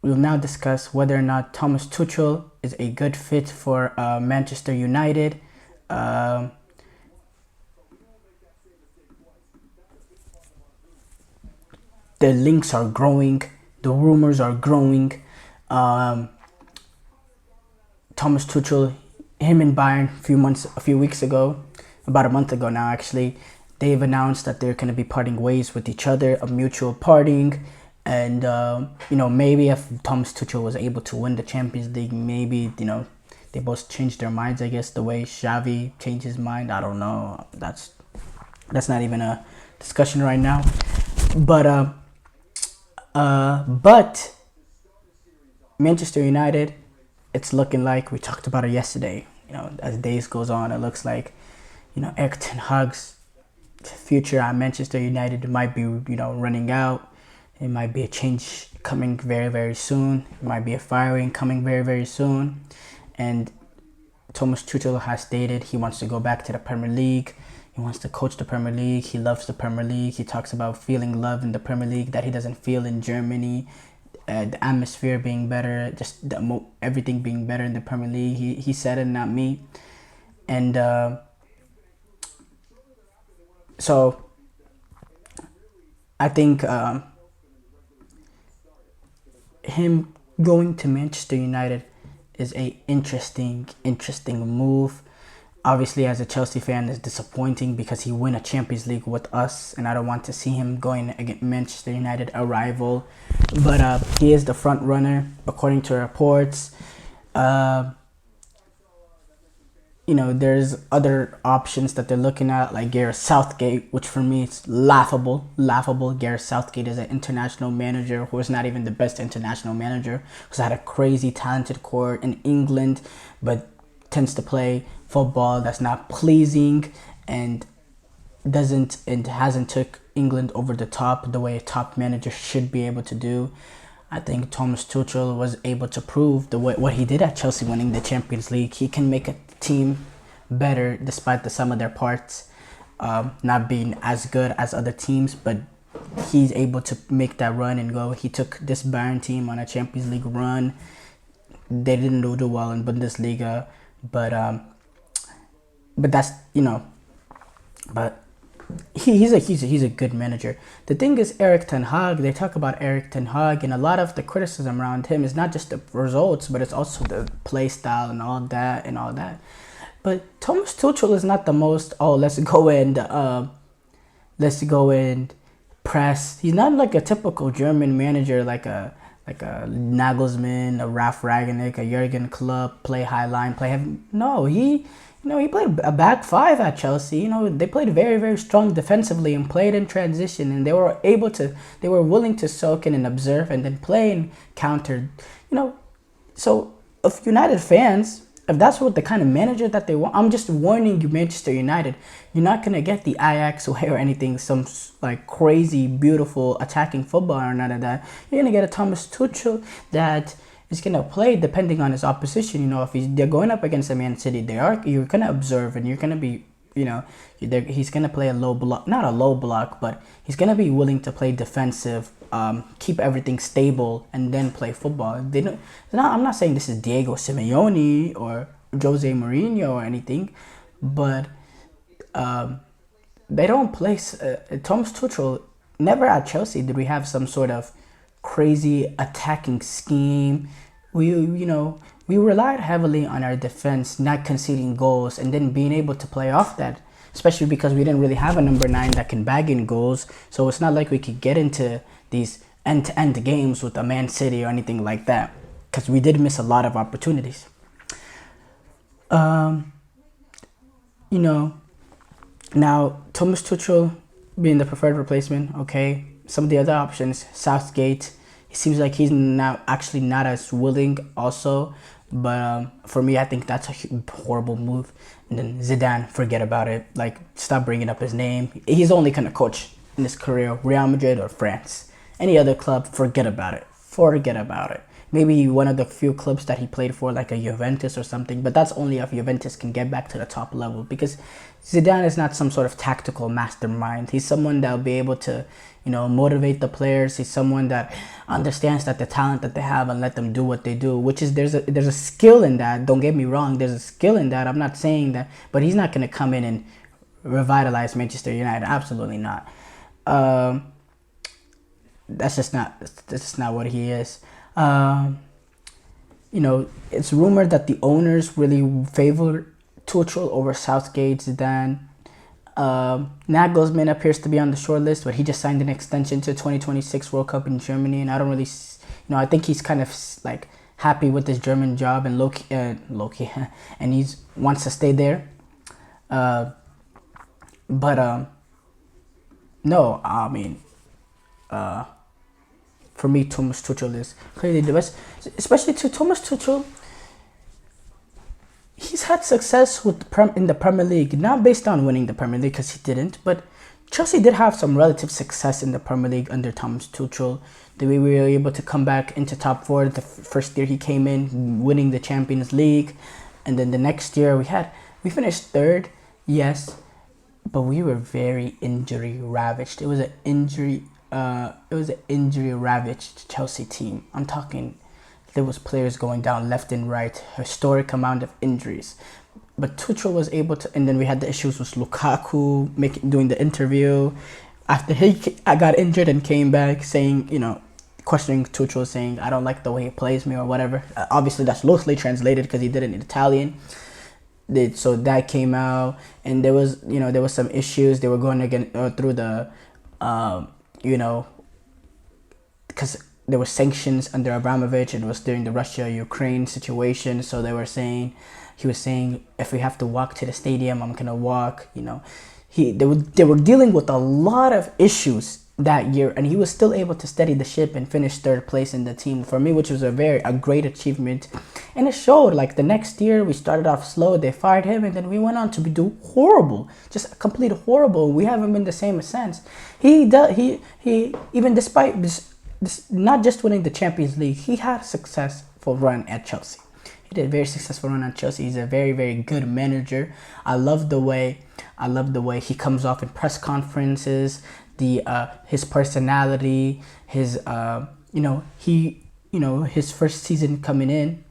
we'll now discuss whether or not Thomas Tuchel is a good fit for Manchester United. Um the links are growing, the rumors are growing. Um, Thomas Tuchel, him and Bayern, a few weeks ago, about a month ago now actually, they've announced that they're going to be parting ways with each other, a mutual parting. And maybe if Thomas Tuchel was able to win the Champions League, maybe they both changed their minds. I guess the way Xavi changed his mind, I don't know. That's not even a discussion right now. But Manchester United, it's looking like we talked about it yesterday. As days goes on, it looks like Erik ten Hag's future at Manchester United might be running out. It might be a change coming very, very soon. It might be a firing coming very, very soon. And Thomas Tuchel has stated he wants to go back to the Premier League. He wants to coach the Premier League. He loves the Premier League. He talks about feeling love in the Premier League that he doesn't feel in Germany. The atmosphere being better, just everything being better in the Premier League. He said it, not me. And so I think him going to Manchester United is a interesting move. Obviously, as a Chelsea fan, it's disappointing because he won a Champions League with us, and I don't want to see him going against Manchester United, a rival. But he is the front runner, according to reports. There's other options that they're looking at, like Gareth Southgate, which for me it's laughable. Gareth Southgate is an international manager who is not even the best international manager, who's had a crazy talented core in England, but tends to play football that's not pleasing and hasn't took England over the top the way a top manager should be able to do. I think Thomas Tuchel was able to prove what he did at Chelsea, winning the Champions League. He can make a team better despite the sum of their parts not being as good as other teams, but he's able to make that run and go. He took this Bayern team on a Champions League run. They didn't do well in Bundesliga, but that's but he's a good manager. The thing is, Erik ten Hag, they talk about Erik ten Hag, and a lot of the criticism around him is not just the results, but it's also the play style and all that. But Thomas Tuchel is not the most, let's go and press. He's not like a typical German manager, like a Nagelsmann, a Ralf Rangnick, a Jurgen Klopp, play high line, play heavy. No, he played a back five at Chelsea. They played very, very strong defensively and played in transition, and they were willing to soak in and observe and then play and counter. So if United fans, if that's what the kind of manager that they want, I'm just warning you, Manchester United, you're not gonna get the Ajax way or anything, some like crazy, beautiful attacking football or none of that. You're gonna get a Thomas Tuchel that is gonna play depending on his opposition. If they're going up against a Man City, you're gonna observe and you're gonna be, he's gonna play a low block, not a low block, but he's gonna be willing to play defensive, keep everything stable, and then play football. I'm not saying this is Diego Simeone or Jose Mourinho or anything, but they don't play. Thomas Tuchel, never at Chelsea did we have some sort of crazy attacking scheme. We relied heavily on our defense not conceding goals and then being able to play off that, especially because we didn't really have a number 9 that can bag in goals. So it's not like we could get into these end-to-end games with a Man City or anything like that, because we did miss a lot of opportunities. Now Thomas Tuchel being the preferred replacement, okay. Some of the other options, Southgate, it seems like he's now actually not as willing also. But for me, I think that's a horrible move. And then Zidane, forget about it. Like, stop bringing up his name. He's only going to coach in his career Real Madrid or France. Any other club, forget about it. maybe one of the few clubs that he played for, like a Juventus or something. But that's only if Juventus can get back to the top level, because Zidane is not some sort of tactical mastermind. He's someone that'll be able to, motivate the players. He's someone that understands that the talent that they have and let them do what they do. Which is there's a skill in that. Don't get me wrong. There's a skill in that. I'm not saying that, but he's not going to come in and revitalize Manchester United. Absolutely not. That's just not what he is. It's rumored that the owners really favor Tuchel over Southgate, Zidane. Nagelsmann appears to be on the short list, but he just signed an extension to 2026 World Cup in Germany, and I don't really, I think he's kind of like happy with his German job and low-key, and he wants to stay there. No, I mean, for me, Thomas Tuchel is clearly the best, especially to Thomas Tuchel. He's had success in the Premier League, not based on winning the Premier League, because he didn't, but Chelsea did have some relative success in the Premier League under Thomas Tuchel. We were able to come back into top four the first year he came in, winning the Champions League, and then the next year we finished third, yes, but we were very injury ravaged. It was an injury ravaged Chelsea team. I'm talking, there was players going down left and right, historic amount of injuries. But Tuchel was able to, and then we had the issues with Lukaku doing the interview after I got injured and came back, saying, questioning Tuchel, saying I don't like the way he plays me or whatever. Obviously that's loosely translated because he did it in Italian. So that came out, and there was some issues. They were going again through the because there were sanctions under Abramovich, and it was during the Russia-Ukraine situation. So he was saying, if we have to walk to the stadium, I'm gonna walk. They were dealing with a lot of issues that year, and he was still able to steady the ship and finish third place in the team for me, which was a great achievement. And it showed. Like the next year, we started off slow. They fired him, and then we went on to do horrible, just complete horrible. We haven't been the same since. He even despite this, not just winning the Champions League, he had a successful run at Chelsea. He did a very successful run at Chelsea. He's a very, very good manager. I love the way he comes off in press conferences. His personality, his first season coming in,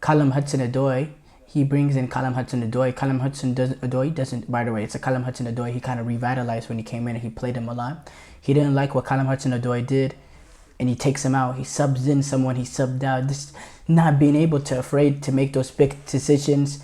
Callum Hudson-Odoi. He brings in Callum Hudson-Odoi. Callum Hudson-Odoi doesn't, by the way, it's a Callum Hudson-Odoi he kind of revitalized when he came in, and he played him a lot. He didn't like what Callum Hudson-Odoi did, and he takes him out. He subs in someone, he subbed out. This not being able to afraid to make those big decisions.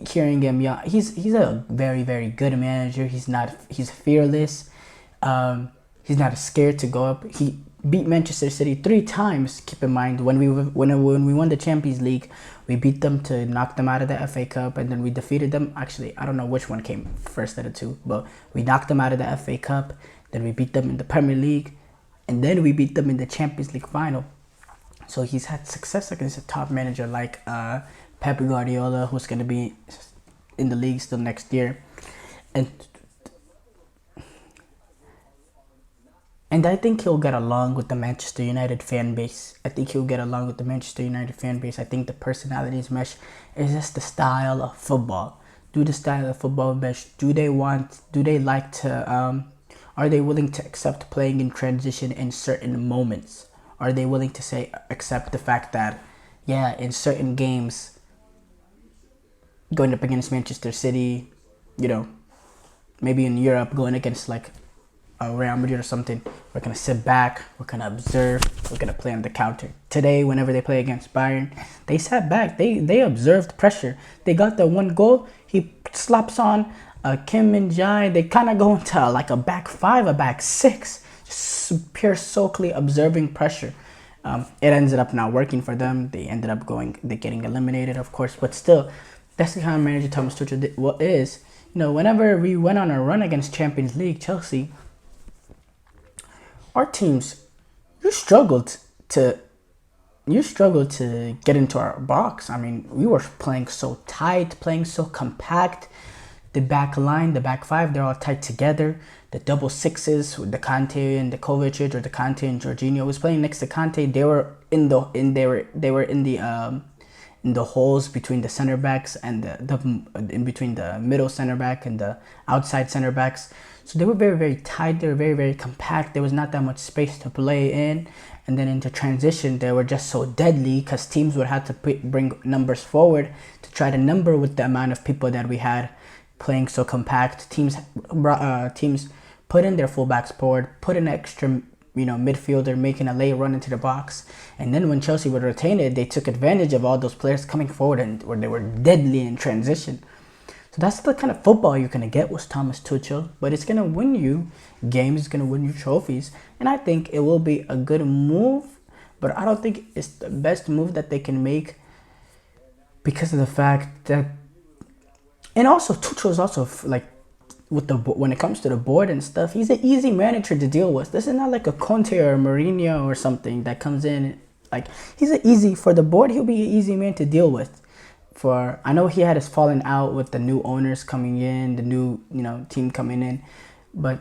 Hearing him, he's a very, very good manager. He's fearless. He's not scared to go up. He beat Manchester City 3 times. Keep in mind, when we won the Champions League, we beat them to knock them out of the FA Cup, and then we defeated them. Actually, I don't know which one came first of the two, but we knocked them out of the FA Cup. Then we beat them in the Premier League, and then we beat them in the Champions League final. So he's had success against a top manager like Pep Guardiola, who's going to be in the league still next year. And I think he'll get along with the Manchester United fan base. I think the personalities mesh. It's just the style of football. Do the style of football mesh? Are they willing to accept playing in transition in certain moments? Are they willing to accept the fact that, in certain games, going up against Manchester City, maybe in Europe, going against like Real Madrid or something, we're going to sit back, we're going to observe, we're going to play on the counter. Today, whenever they play against Bayern, they sat back, they observed pressure. They got the one goal, he slaps on Kim Min-jae, they kind of go into like a back 5, a back 6, just pure solely observing pressure. It ended up not working for them. They ended up getting eliminated, of course, but still, that's the kind of manager Thomas Tuchel is. Whenever we went on a run against Champions League, Chelsea, our teams, you struggled to get into our box. I mean, we were playing so tight, playing so compact. the back line, the back five, they're all tight together. The double sixes with the Kante and the Kovacic, or the Kante and Jorginho was playing next to Kante. They were in the holes between the center backs and the in between the middle center back and the outside center backs. So they were very, very tight. They were very, very compact. There was not that much space to play in. And then into transition, they were just so deadly because teams would have to bring numbers forward to try to number with the amount of people that we had playing so compact. Teams put in their fullbacks forward, put an extra midfielder making a late run into the box, and then when Chelsea would retain it, they took advantage of all those players coming forward and where they were deadly in transition. So that's the kind of football you're gonna get with Thomas Tuchel, but it's gonna win you games, it's gonna win you trophies, and I think it will be a good move, but I don't think it's the best move that they can make because of the fact that, and also Tuchel is also like, when it comes to the board and stuff, he's an easy manager to deal with. This is not like a Conte or Mourinho or something that comes in. Like, he's an easy, for the board, he'll be an easy man to deal with. I know he had his falling out with the new owners coming in, the new, team coming in. But,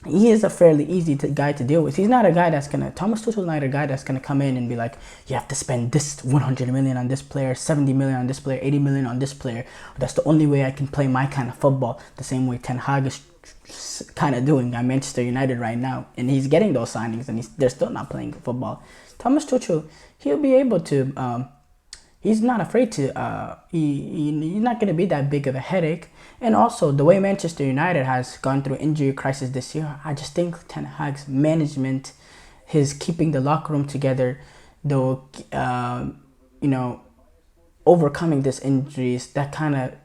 he is a fairly easy guy to deal with. He's not a guy Thomas Tuchel's not a guy that's going to come in and be like, you have to spend this 100 million on this player, 70 million on this player, 80 million on this player. That's the only way I can play my kind of football. The same way Ten Hag is kind of doing at Manchester United right now. And he's getting those signings and they're still not playing football. Thomas Tuchel, he'll be able to, he's not afraid to, he's not going to be that big of a headache. And also, the way Manchester United has gone through injury crisis this year, I just think Ten Hag's management, his keeping the locker room together, though, overcoming these injuries, that kind of,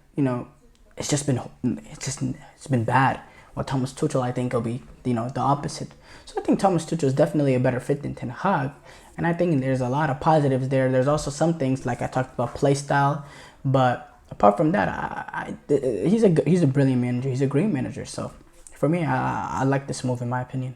it's been bad. While Thomas Tuchel, I think, will be, the opposite. So I think Thomas Tuchel is definitely a better fit than Ten Hag. And I think there's a lot of positives there. There's also some things, like I talked about, play style. But apart from that, he's a brilliant manager. He's a great manager. So for me, I like this move, in my opinion.